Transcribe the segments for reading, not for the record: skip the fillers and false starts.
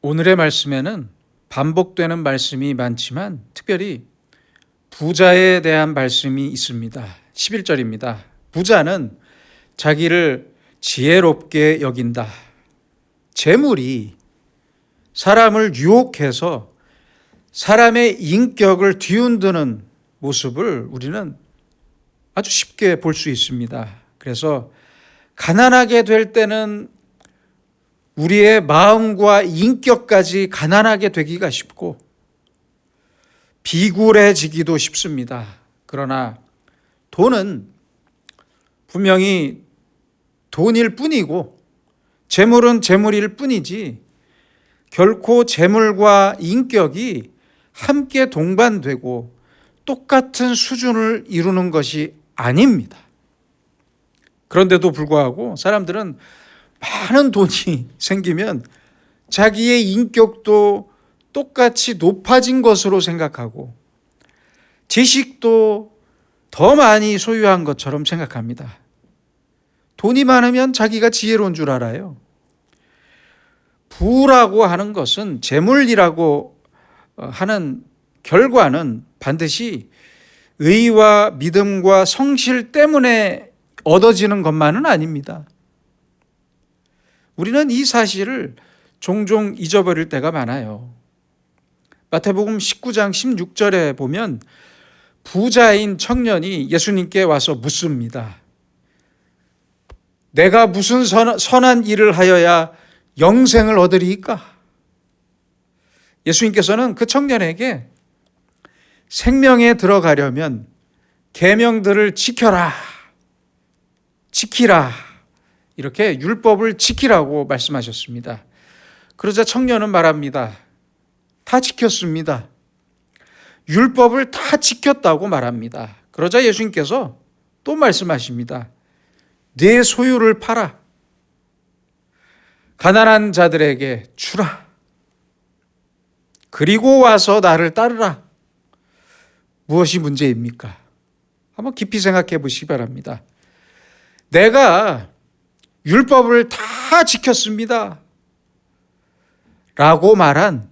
오늘의 말씀에는 반복되는 말씀이 많지만 특별히 부자에 대한 말씀이 있습니다. 11절입니다. 부자는 자기를 지혜롭게 여긴다. 재물이 사람을 유혹해서 사람의 인격을 뒤흔드는 모습을 우리는 아주 쉽게 볼 수 있습니다. 그래서 가난하게 될 때는 우리의 마음과 인격까지 가난하게 되기가 쉽고 비굴해지기도 쉽습니다. 그러나 돈은 분명히 돈일 뿐이고 재물은 재물일 뿐이지 결코 재물과 인격이 함께 동반되고 똑같은 수준을 이루는 것이 아닙니다. 그런데도 불구하고 사람들은 많은 돈이 생기면 자기의 인격도 똑같이 높아진 것으로 생각하고 지식도 더 많이 소유한 것처럼 생각합니다. 돈이 많으면 자기가 지혜로운 줄 알아요. 부라고 하는 것은 재물이라고 하는 결과는 반드시 의와 믿음과 성실 때문에 얻어지는 것만은 아닙니다. 우리는 이 사실을 종종 잊어버릴 때가 많아요. 마태복음 19장 16절에 보면 부자인 청년이 예수님께 와서 묻습니다. 내가 무슨 선한 일을 하여야 영생을 얻으리이까? 예수님께서는 그 청년에게 생명에 들어가려면 계명들을 지키라. 이렇게 율법을 지키라고 말씀하셨습니다. 그러자 청년은 말합니다. 다 지켰습니다. 율법을 다 지켰다고 말합니다. 그러자 예수님께서 또 말씀하십니다. 네 소유를 팔아 가난한 자들에게 주라. 그리고 와서 나를 따르라. 무엇이 문제입니까? 한번 깊이 생각해 보시기 바랍니다. 내가 율법을 다 지켰습니다. 라고 말한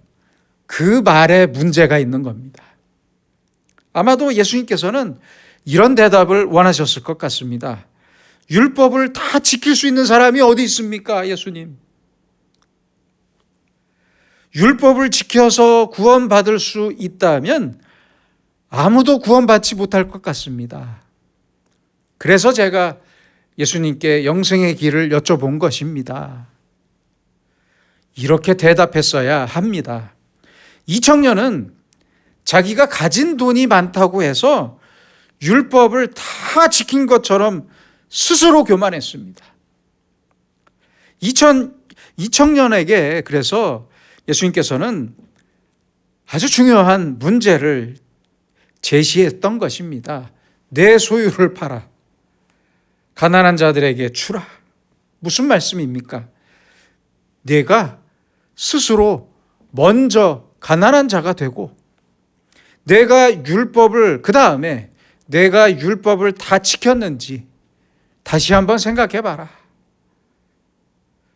그 말에 문제가 있는 겁니다. 아마도 예수님께서는 이런 대답을 원하셨을 것 같습니다. 율법을 다 지킬 수 있는 사람이 어디 있습니까, 예수님? 율법을 지켜서 구원받을 수 있다면 아무도 구원받지 못할 것 같습니다. 그래서 제가 예수님께 영생의 길을 여쭤본 것입니다. 이렇게 대답했어야 합니다. 이 청년은 자기가 가진 돈이 많다고 해서 율법을 다 지킨 것처럼 스스로 교만했습니다. 이 청년에게 그래서 예수님께서는 아주 중요한 문제를 제시했던 것입니다. 내 소유를 팔아 가난한 자들에게 주라. 무슨 말씀입니까? 내가 스스로 먼저 가난한 자가 되고 내가 율법을 내가 율법을 다 지켰는지 다시 한번 생각해 봐라.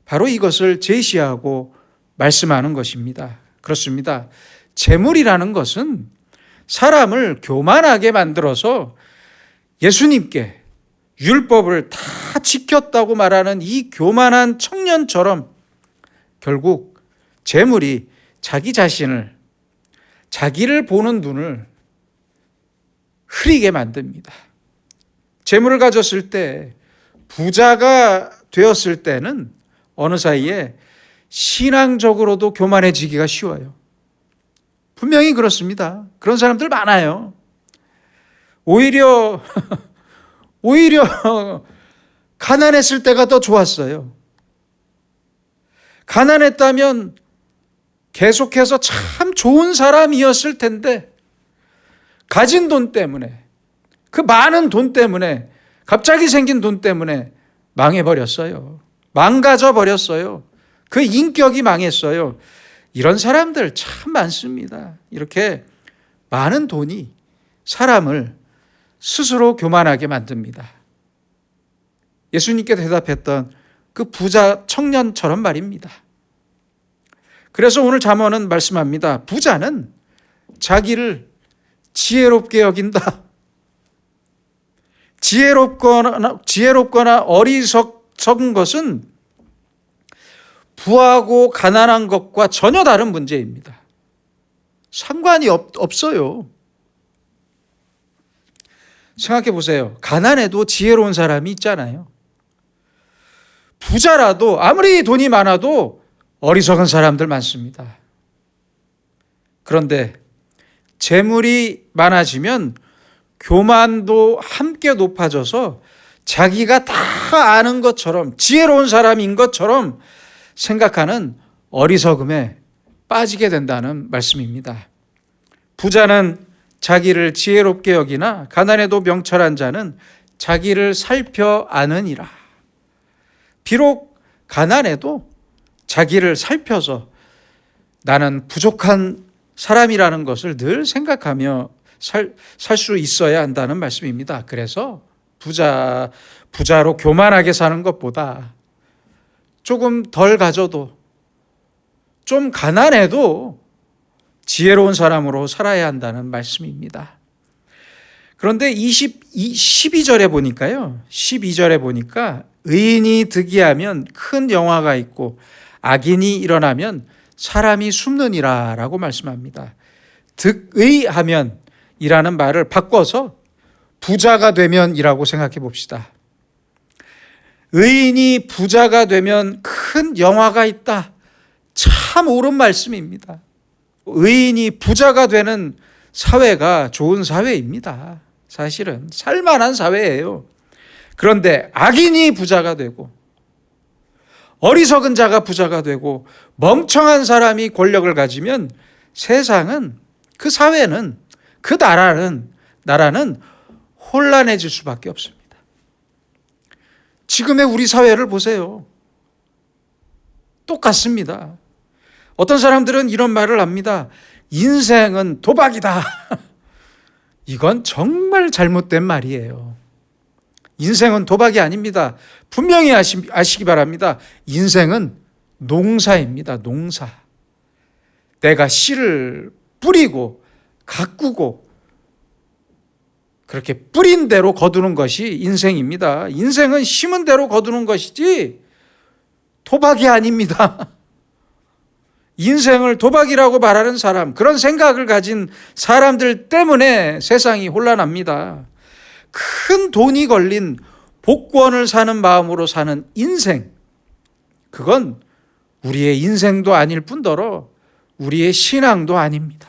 바로 이것을 제시하고 말씀하는 것입니다. 그렇습니다. 재물이라는 것은 사람을 교만하게 만들어서 예수님께 율법을 다 지켰다고 말하는 이 교만한 청년처럼 결국 재물이 자기를 보는 눈을 흐리게 만듭니다. 재물을 가졌을 때 부자가 되었을 때는 어느 사이에 신앙적으로도 교만해지기가 쉬워요. 분명히 그렇습니다. 그런 사람들 많아요. 오히려 가난했을 때가 더 좋았어요. 가난했다면 계속해서 참 좋은 사람이었을 텐데 가진 돈 때문에 그 많은 돈 때문에 갑자기 생긴 돈 때문에 망해버렸어요. 망가져버렸어요. 그 인격이 망했어요. 이런 사람들 참 많습니다. 이렇게 많은 돈이 사람을 스스로 교만하게 만듭니다. 예수님께 대답했던 그 부자 청년처럼 말입니다. 그래서 오늘 잠언은 말씀합니다. 부자는 자기를 지혜롭게 여긴다. 지혜롭거나 어리석은 것은 부하고 가난한 것과 전혀 다른 문제입니다. 상관이 없어요. 생각해 보세요. 가난해도 지혜로운 사람이 있잖아요. 부자라도 아무리 돈이 많아도 어리석은 사람들 많습니다. 그런데 재물이 많아지면 교만도 함께 높아져서 자기가 다 아는 것처럼 지혜로운 사람인 것처럼 생각하는 어리석음에 빠지게 된다는 말씀입니다. 부자는 자기를 지혜롭게 여기나 가난해도 명철한 자는 자기를 살펴 아느니라. 비록 가난해도 자기를 살펴서 나는 부족한 사람이라는 것을 늘 생각하며 살 수 있어야 한다는 말씀입니다. 그래서 부자로 교만하게 사는 것보다 조금 덜 가져도 좀 가난해도 지혜로운 사람으로 살아야 한다는 말씀입니다. 그런데 12절에 보니까요. 12절에 보니까 의인이 득이하면 큰 영화가 있고 악인이 일어나면 사람이 숨느니라 라고 말씀합니다. 득의하면 이라는 말을 바꿔서 부자가 되면 이라고 생각해 봅시다. 의인이 부자가 되면 큰 영화가 있다. 참 옳은 말씀입니다. 의인이 부자가 되는 사회가 좋은 사회입니다. 사실은 살만한 사회예요. 그런데 악인이 부자가 되고 어리석은 자가 부자가 되고 멍청한 사람이 권력을 가지면 세상은, 그 사회는, 그 나라는 혼란해질 수밖에 없습니다. 지금의 우리 사회를 보세요. 똑같습니다. 어떤 사람들은 이런 말을 합니다. 인생은 도박이다. 이건 정말 잘못된 말이에요. 인생은 도박이 아닙니다. 분명히 아시기 바랍니다. 인생은 농사입니다. 농사. 내가 씨를 뿌리고 가꾸고 그렇게 뿌린 대로 거두는 것이 인생입니다. 인생은 심은 대로 거두는 것이지 도박이 아닙니다. 인생을 도박이라고 말하는 사람, 그런 생각을 가진 사람들 때문에 세상이 혼란합니다. 큰 돈이 걸린 복권을 사는 마음으로 사는 인생, 그건 우리의 인생도 아닐 뿐더러 우리의 신앙도 아닙니다.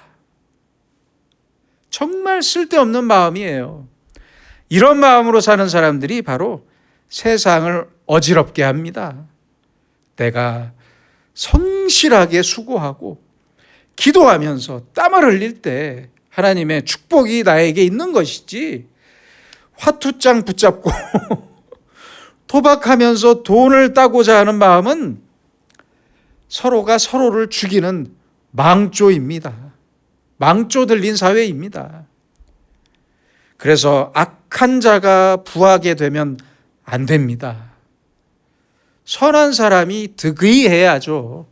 정말 쓸데없는 마음이에요. 이런 마음으로 사는 사람들이 바로 세상을 어지럽게 합니다. 내가 성실하게 수고하고 기도하면서 땀을 흘릴 때 하나님의 축복이 나에게 있는 것이지, 화투장 붙잡고 도박하면서 돈을 따고자 하는 마음은 서로가 서로를 죽이는 망조입니다. 망조 들린 사회입니다. 그래서 악한 자가 부하게 되면 안 됩니다. 선한 사람이 득의해야죠.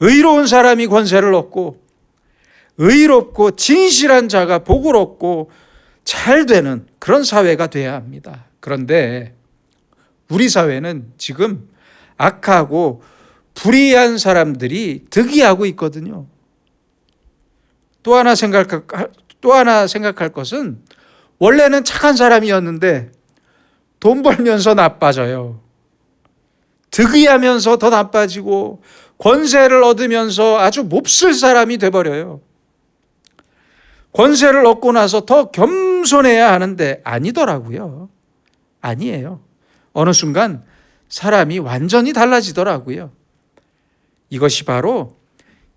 의로운 사람이 권세를 얻고 의롭고 진실한 자가 복을 얻고 잘 되는 그런 사회가 돼야 합니다. 그런데 우리 사회는 지금 악하고 불의한 사람들이 득의하고 있거든요. 또 하나 생각할 것은, 원래는 착한 사람이었는데 돈 벌면서 나빠져요. 득의하면서 더 나빠지고 권세를 얻으면서 아주 몹쓸 사람이 돼버려요. 권세를 얻고 나서 더 겸손해야 하는데 아니더라고요. 아니에요. 어느 순간 사람이 완전히 달라지더라고요. 이것이 바로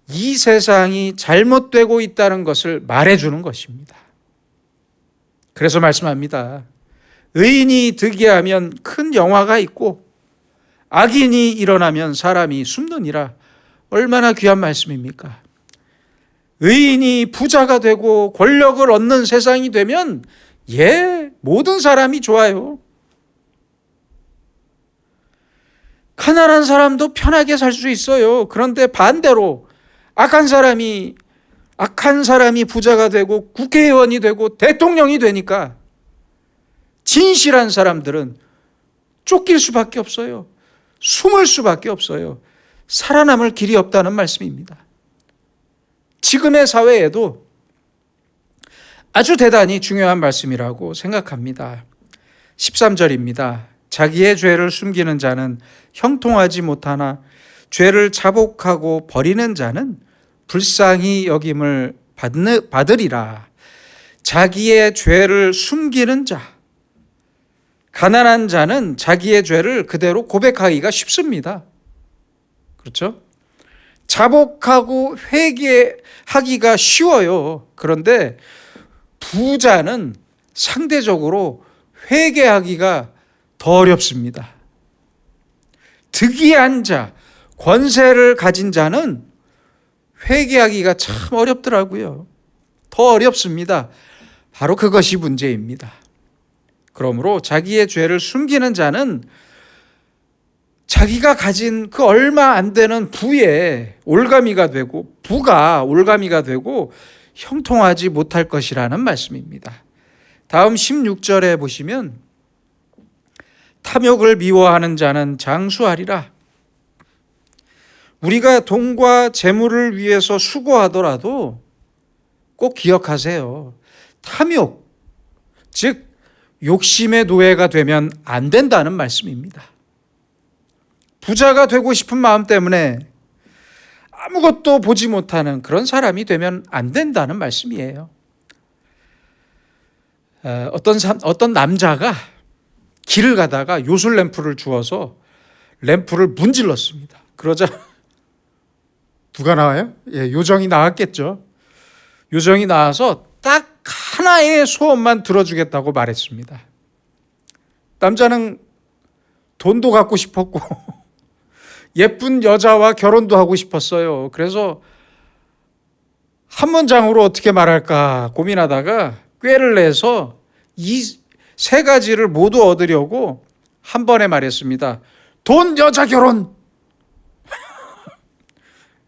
이 세상이 잘못되고 있다는 것을 말해주는 것입니다. 그래서 말씀합니다. 의인이 득이하면 큰 영화가 있고 악인이 일어나면 사람이 숨느니라. 얼마나 귀한 말씀입니까? 의인이 부자가 되고 권력을 얻는 세상이 되면 모든 사람이 좋아요. 가난한 사람도 편하게 살 수 있어요. 그런데 반대로 악한 사람이 부자가 되고 국회의원이 되고 대통령이 되니까 진실한 사람들은 쫓길 수밖에 없어요. 숨을 수밖에 없어요. 살아남을 길이 없다는 말씀입니다. 지금의 사회에도 아주 대단히 중요한 말씀이라고 생각합니다. 13절입니다. 자기의 죄를 숨기는 자는 형통하지 못하나 죄를 자복하고 버리는 자는 불쌍히 여김을 받으리라. 자기의 죄를 숨기는 자, 가난한 자는 자기의 죄를 그대로 고백하기가 쉽습니다. 그렇죠? 자복하고 회개하기가 쉬워요. 그런데 부자는 상대적으로 회개하기가 더 어렵습니다. 득이한 자, 권세를 가진 자는 회개하기가 참 어렵더라고요. 더 어렵습니다. 바로 그것이 문제입니다. 그러므로 자기의 죄를 숨기는 자는 자기가 가진 그 얼마 안 되는 부에 올가미가 되고 부가 올가미가 되고 형통하지 못할 것이라는 말씀입니다. 다음 16절에 보시면 탐욕을 미워하는 자는 장수하리라. 우리가 돈과 재물을 위해서 수고하더라도 꼭 기억하세요. 탐욕, 즉 욕심의 노예가 되면 안 된다는 말씀입니다. 부자가 되고 싶은 마음 때문에 아무것도 보지 못하는 그런 사람이 되면 안 된다는 말씀이에요. 어떤 남자가 길을 가다가 요술 램프를 주워서 램프를 문질렀습니다. 그러자 누가 나와요? 요정이 나왔겠죠. 요정이 나와서 딱 하나의 소원만 들어주겠다고 말했습니다. 남자는 돈도 갖고 싶었고 예쁜 여자와 결혼도 하고 싶었어요. 그래서 한 문장으로 어떻게 말할까 고민하다가 꾀를 내서 이 세 가지를 모두 얻으려고 한 번에 말했습니다. 돈, 여자, 결혼.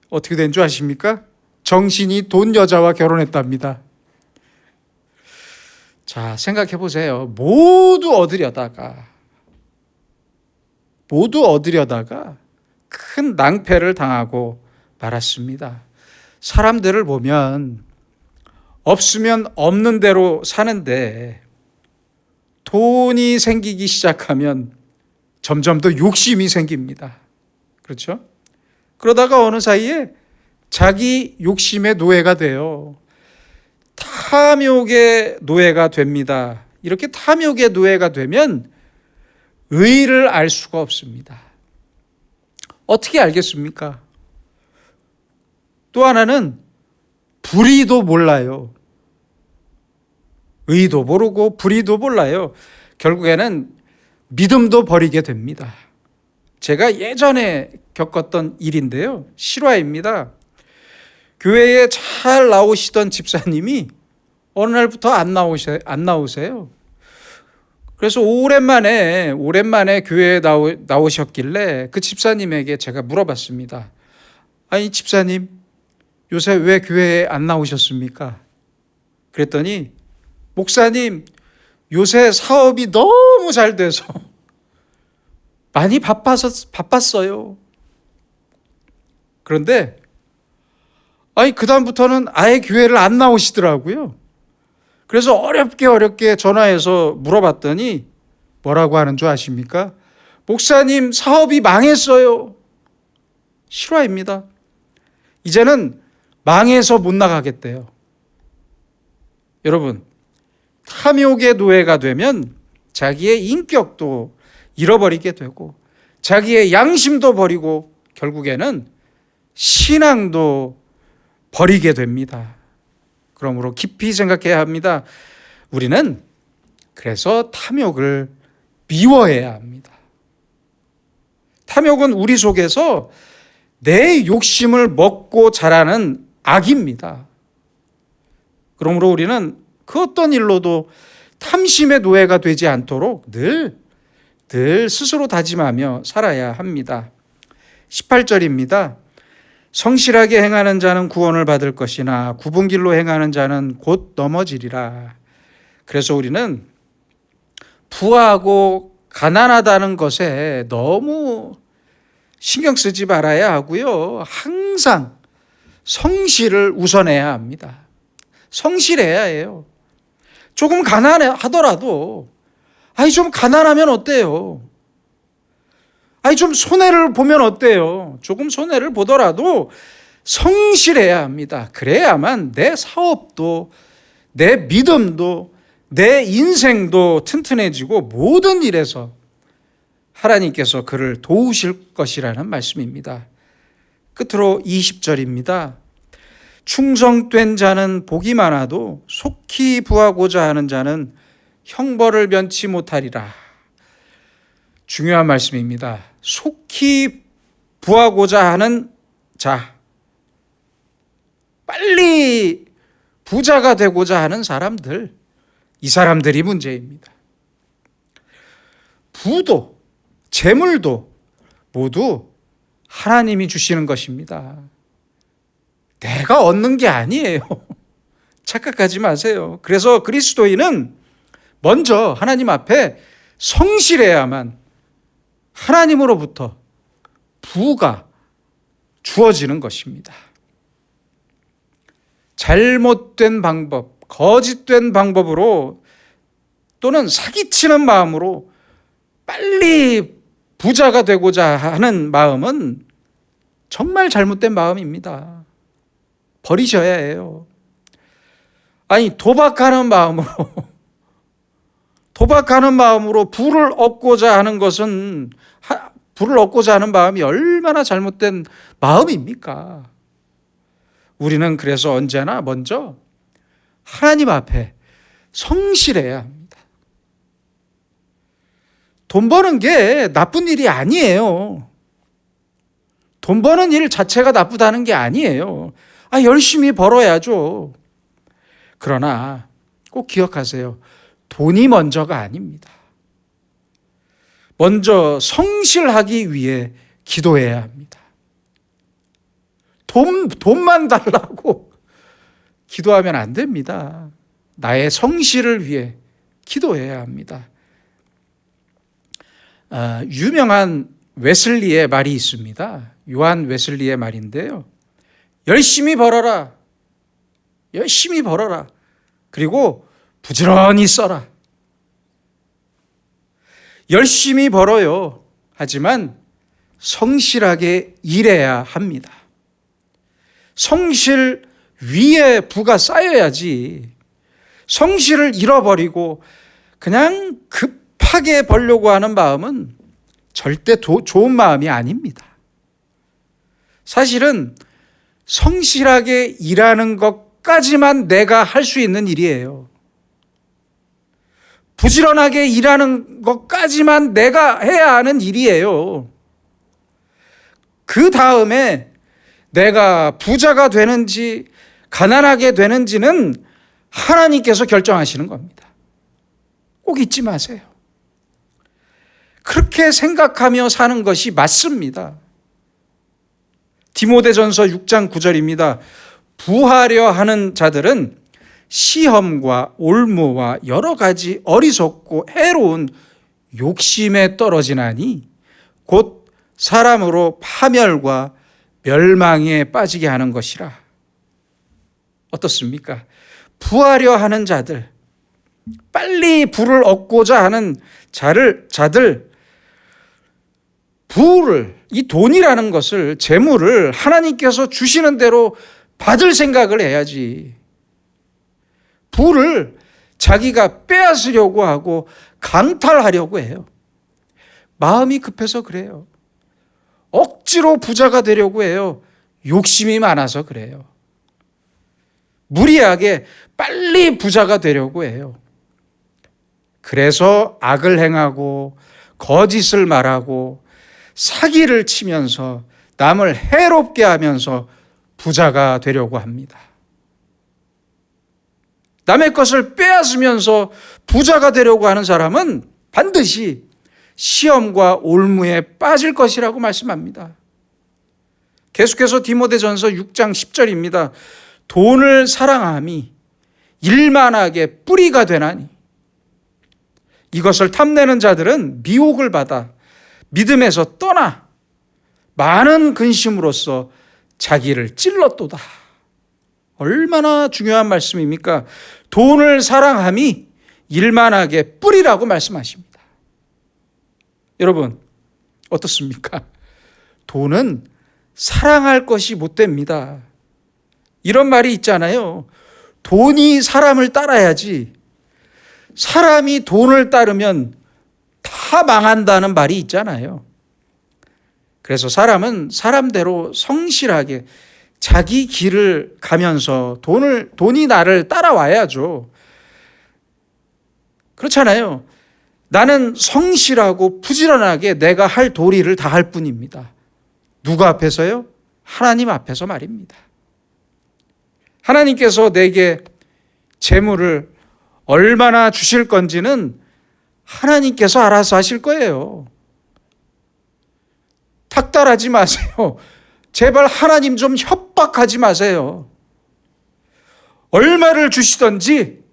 어떻게 된 줄 아십니까? 정신이 돈, 여자와 결혼했답니다. 자, 생각해 보세요. 모두 얻으려다가 큰 낭패를 당하고 말았습니다. 사람들을 보면 없으면 없는 대로 사는데 돈이 생기기 시작하면 점점 더 욕심이 생깁니다. 그렇죠? 그러다가 어느 사이에 자기 욕심의 노예가 돼요. 탐욕의 노예가 됩니다. 이렇게 탐욕의 노예가 되면 의를 알 수가 없습니다. 어떻게 알겠습니까? 또 하나는 불의도 몰라요. 의도 모르고 불의도 몰라요. 결국에는 믿음도 버리게 됩니다. 제가 예전에 겪었던 일인데요. 실화입니다. 교회에 잘 나오시던 집사님이 어느 날부터 안 나오세요. 그래서 오랜만에 교회에 나오셨길래 그 집사님에게 제가 물어봤습니다. 아니 집사님, 요새 왜 교회에 안 나오셨습니까? 그랬더니 목사님, 요새 사업이 너무 잘 돼서 많이 바빴어요. 그런데 그다음부터는 아예 교회를 안 나오시더라고요. 그래서 어렵게 전화해서 물어봤더니 뭐라고 하는 줄 아십니까? 목사님, 사업이 망했어요. 실화입니다. 이제는 망해서 못 나가겠대요. 여러분, 탐욕의 노예가 되면 자기의 인격도 잃어버리게 되고 자기의 양심도 버리고 결국에는 신앙도 버리게 됩니다. 그러므로 깊이 생각해야 합니다. 우리는 그래서 탐욕을 미워해야 합니다. 탐욕은 우리 속에서 내 욕심을 먹고 자라는 악입니다. 그러므로 우리는 그 어떤 일로도 탐심의 노예가 되지 않도록 늘 스스로 다짐하며 살아야 합니다. 18절입니다. 성실하게 행하는 자는 구원을 받을 것이나 굽은 길로 행하는 자는 곧 넘어지리라. 그래서 우리는 부하고 가난하다는 것에 너무 신경 쓰지 말아야 하고요. 항상 성실을 우선해야 합니다. 성실해야 해요. 조금 가난하더라도 좀 가난하면 어때요? 좀 손해를 보면 어때요? 조금 손해를 보더라도 성실해야 합니다. 그래야만 내 사업도, 내 믿음도, 내 인생도 튼튼해지고 모든 일에서 하나님께서 그를 도우실 것이라는 말씀입니다. 끝으로 20절입니다. 충성된 자는 복이 많아도 속히 부하고자 하는 자는 형벌을 면치 못하리라. 중요한 말씀입니다. 속히 부하고자 하는 자, 빨리 부자가 되고자 하는 사람들, 이 사람들이 문제입니다. 부도 재물도 모두 하나님이 주시는 것입니다. 내가 얻는 게 아니에요. 착각하지 마세요. 그래서 그리스도인은 먼저 하나님 앞에 성실해야만 하나님으로부터 부가 주어지는 것입니다. 잘못된 방법, 거짓된 방법으로 또는 사기치는 마음으로 빨리 부자가 되고자 하는 마음은 정말 잘못된 마음입니다. 버리셔야 해요. 도박하는 마음으로 부를 얻고자 하는 것은, 부를 얻고자 하는 마음이 얼마나 잘못된 마음입니까? 우리는 그래서 언제나 먼저 하나님 앞에 성실해야 합니다. 돈 버는 게 나쁜 일이 아니에요. 돈 버는 일 자체가 나쁘다는 게 아니에요. 열심히 벌어야죠. 그러나 꼭 기억하세요. 돈이 먼저가 아닙니다. 먼저 성실하기 위해 기도해야 합니다. 돈만 달라고 기도하면 안 됩니다. 나의 성실을 위해 기도해야 합니다. 유명한 웨슬리의 말이 있습니다. 요한 웨슬리의 말인데요. 열심히 벌어라. 열심히 벌어라. 그리고 부지런히 써라. 열심히 벌어요. 하지만 성실하게 일해야 합니다. 성실 위에 부가 쌓여야지. 성실을 잃어버리고 그냥 급하게 벌려고 하는 마음은 절대 좋은 마음이 아닙니다. 사실은 성실하게 일하는 것까지만 내가 할 수 있는 일이에요. 부지런하게 일하는 것까지만 내가 해야 하는 일이에요. 그 다음에 내가 부자가 되는지 가난하게 되는지는 하나님께서 결정하시는 겁니다. 꼭 잊지 마세요. 그렇게 생각하며 사는 것이 맞습니다. 디모데전서 6장 9절입니다. 부하려 하는 자들은 시험과 올무와 여러 가지 어리석고 해로운 욕심에 떨어지나니 곧 사람으로 파멸과 멸망에 빠지게 하는 것이라. 어떻습니까? 부하려 하는 자들, 빨리 부를 얻고자 하는 자들, 부를, 이 돈이라는 것을, 재물을 하나님께서 주시는 대로 받을 생각을 해야지. 부를 자기가 빼앗으려고 하고 강탈하려고 해요. 마음이 급해서 그래요. 억지로 부자가 되려고 해요. 욕심이 많아서 그래요. 무리하게 빨리 부자가 되려고 해요. 그래서 악을 행하고 거짓을 말하고 사기를 치면서 남을 해롭게 하면서 부자가 되려고 합니다. 남의 것을 빼앗으면서 부자가 되려고 하는 사람은 반드시 시험과 올무에 빠질 것이라고 말씀합니다. 계속해서 디모데전서 6장 10절입니다. 돈을 사랑함이 일만하게 뿌리가 되나니 이것을 탐내는 자들은 미혹을 받아 믿음에서 떠나 많은 근심으로써 자기를 찔렀도다. 얼마나 중요한 말씀입니까? 돈을 사랑함이 일만하게 뿌리라고 말씀하십니다. 여러분 어떻습니까? 돈은 사랑할 것이 못 됩니다. 이런 말이 있잖아요. 돈이 사람을 따라야지 사람이 돈을 따르면 다 망한다는 말이 있잖아요. 그래서 사람은 사람대로 성실하게 자기 길을 가면서 돈이 나를 따라와야죠. 그렇잖아요. 나는 성실하고 부지런하게 내가 할 도리를 다 할 뿐입니다. 누구 앞에서요? 하나님 앞에서 말입니다. 하나님께서 내게 재물을 얼마나 주실 건지는 하나님께서 알아서 하실 거예요. 탁달하지 마세요. 제발 하나님 좀 협박하지 마세요. 얼마를 주시든지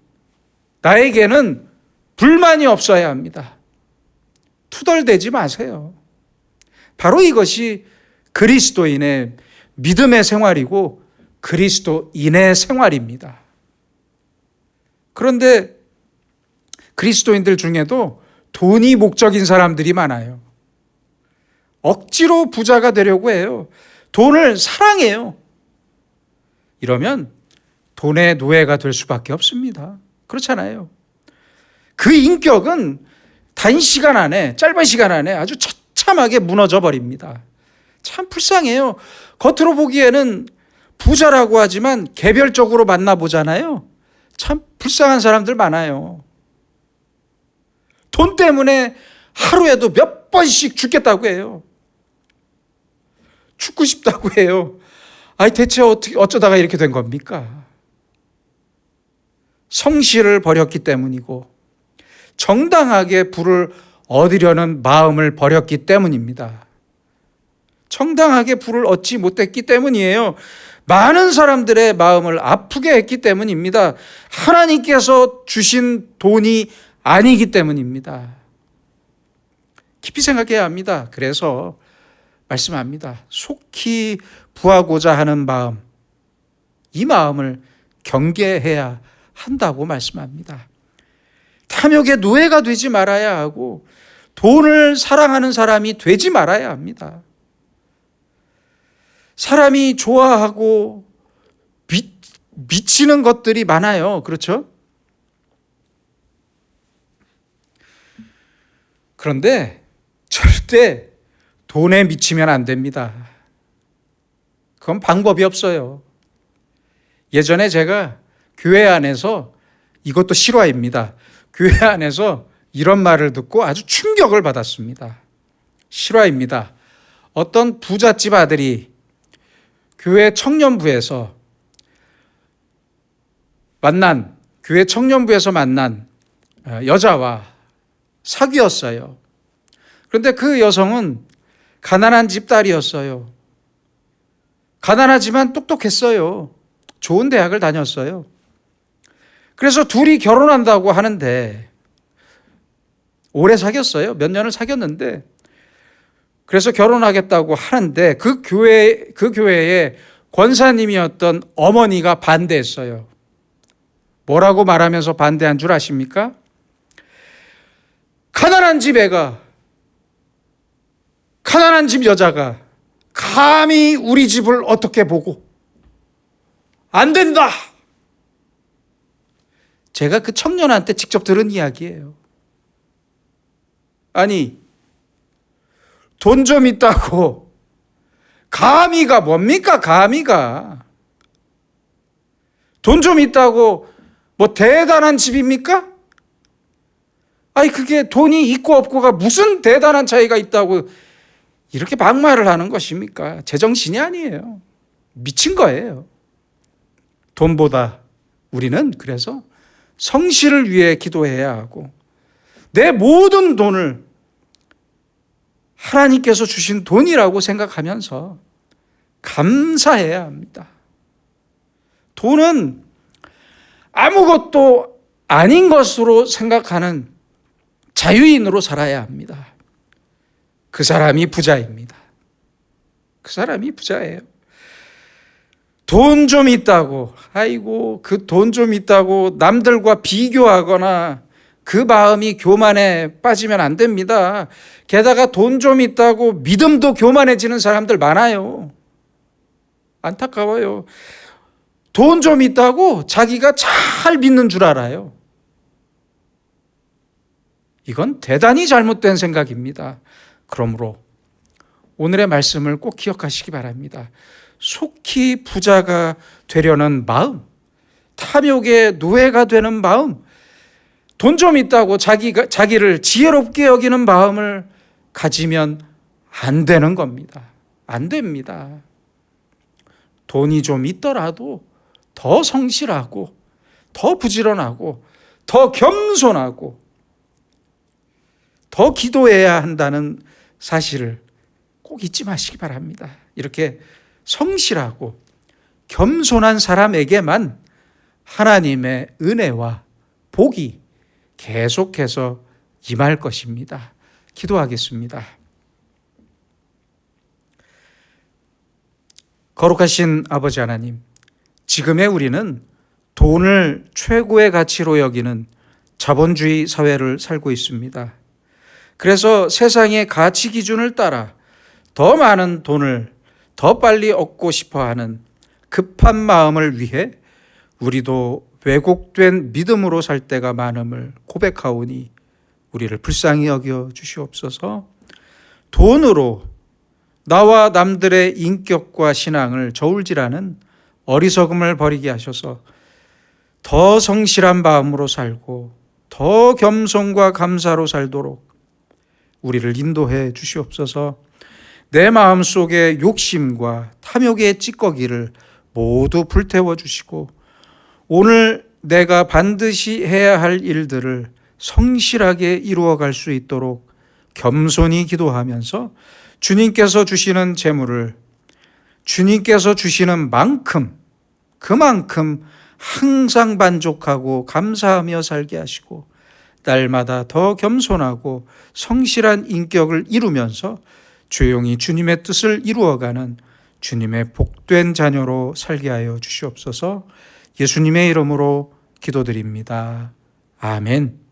나에게는 불만이 없어야 합니다. 투덜대지 마세요. 바로 이것이 그리스도인의 믿음의 생활이고 그리스도인의 생활입니다. 그런데 그리스도인들 중에도 돈이 목적인 사람들이 많아요. 억지로 부자가 되려고 해요. 돈을 사랑해요. 이러면 돈의 노예가 될 수밖에 없습니다. 그렇잖아요. 그 인격은 단시간 안에, 짧은 시간 안에 아주 처참하게 무너져 버립니다. 참 불쌍해요. 겉으로 보기에는 부자라고 하지만 개별적으로 만나보잖아요. 참 불쌍한 사람들 많아요. 돈 때문에 하루에도 몇 번씩 죽겠다고 해요. 죽고 싶다고 해요. 아니 대체 어쩌다가 이렇게 된 겁니까? 성실을 버렸기 때문이고 정당하게 부를 얻으려는 마음을 버렸기 때문입니다. 정당하게 부를 얻지 못했기 때문이에요. 많은 사람들의 마음을 아프게 했기 때문입니다. 하나님께서 주신 돈이 아니기 때문입니다. 깊이 생각해야 합니다. 그래서 말씀합니다. 속히 부하고자 하는 마음, 이 마음을 경계해야 한다고 말씀합니다. 탐욕의 노예가 되지 말아야 하고 돈을 사랑하는 사람이 되지 말아야 합니다. 사람이 좋아하고 미치는 것들이 많아요. 그렇죠? 그런데 절대 돈에 미치면 안 됩니다. 그건 방법이 없어요. 예전에 제가 교회 안에서, 이것도 실화입니다. 교회 안에서 이런 말을 듣고 아주 충격을 받았습니다. 실화입니다. 어떤 부잣집 아들이 교회 청년부에서 만난 여자와 사귀었어요. 그런데 그 여성은 가난한 집 딸이었어요. 가난하지만 똑똑했어요. 좋은 대학을 다녔어요. 그래서 둘이 결혼한다고 하는데 오래 사귀었어요. 몇 년을 사귀었는데 그래서 결혼하겠다고 하는데 그 교회의 권사님이었던 어머니가 반대했어요. 뭐라고 말하면서 반대한 줄 아십니까? 가난한 집 애가, 가난한 집 여자가 감히 우리 집을 어떻게 보고 안 된다. 제가 그 청년한테 직접 들은 이야기예요. 아니, 돈 좀 있다고 감히가 뭡니까? 감히가 돈 좀 있다고 뭐 대단한 집입니까? 아니 그게 돈이 있고 없고가 무슨 대단한 차이가 있다고 이렇게 막말을 하는 것입니까? 제정신이 아니에요. 미친 거예요. 돈보다 우리는 그래서 성실을 위해 기도해야 하고 내 모든 돈을 하나님께서 주신 돈이라고 생각하면서 감사해야 합니다. 돈은 아무것도 아닌 것으로 생각하는 자유인으로 살아야 합니다. 그 사람이 부자입니다. 그 사람이 부자예요. 돈 좀 있다고, 아이고, 그 돈 좀 있다고 남들과 비교하거나 그 마음이 교만에 빠지면 안 됩니다. 게다가 돈 좀 있다고 믿음도 교만해지는 사람들 많아요. 안타까워요. 돈 좀 있다고 자기가 잘 믿는 줄 알아요. 이건 대단히 잘못된 생각입니다. 그러므로 오늘의 말씀을 꼭 기억하시기 바랍니다. 속히 부자가 되려는 마음, 탐욕의 노예가 되는 마음, 돈 좀 있다고 자기를 지혜롭게 여기는 마음을 가지면 안 되는 겁니다. 안 됩니다. 돈이 좀 있더라도 더 성실하고, 더 부지런하고, 더 겸손하고, 더 기도해야 한다는 사실을 꼭 잊지 마시기 바랍니다. 이렇게 성실하고 겸손한 사람에게만 하나님의 은혜와 복이 계속해서 임할 것입니다. 기도하겠습니다. 거룩하신 아버지 하나님, 지금의 우리는 돈을 최고의 가치로 여기는 자본주의 사회를 살고 있습니다. 그래서 세상의 가치 기준을 따라 더 많은 돈을 더 빨리 얻고 싶어 하는 급한 마음을 위해 우리도 왜곡된 믿음으로 살 때가 많음을 고백하오니 우리를 불쌍히 여겨 주시옵소서. 돈으로 나와 남들의 인격과 신앙을 저울질하는 어리석음을 버리게 하셔서 더 성실한 마음으로 살고 더 겸손과 감사로 살도록 우리를 인도해 주시옵소서. 내 마음속의 욕심과 탐욕의 찌꺼기를 모두 불태워 주시고 오늘 내가 반드시 해야 할 일들을 성실하게 이루어갈 수 있도록 겸손히 기도하면서 주님께서 주시는 재물을 주님께서 주시는 만큼 그만큼 항상 만족하고 감사하며 살게 하시고 날마다 더 겸손하고 성실한 인격을 이루면서 조용히 주님의 뜻을 이루어가는 주님의 복된 자녀로 살게 하여 주시옵소서. 예수님의 이름으로 기도드립니다. 아멘.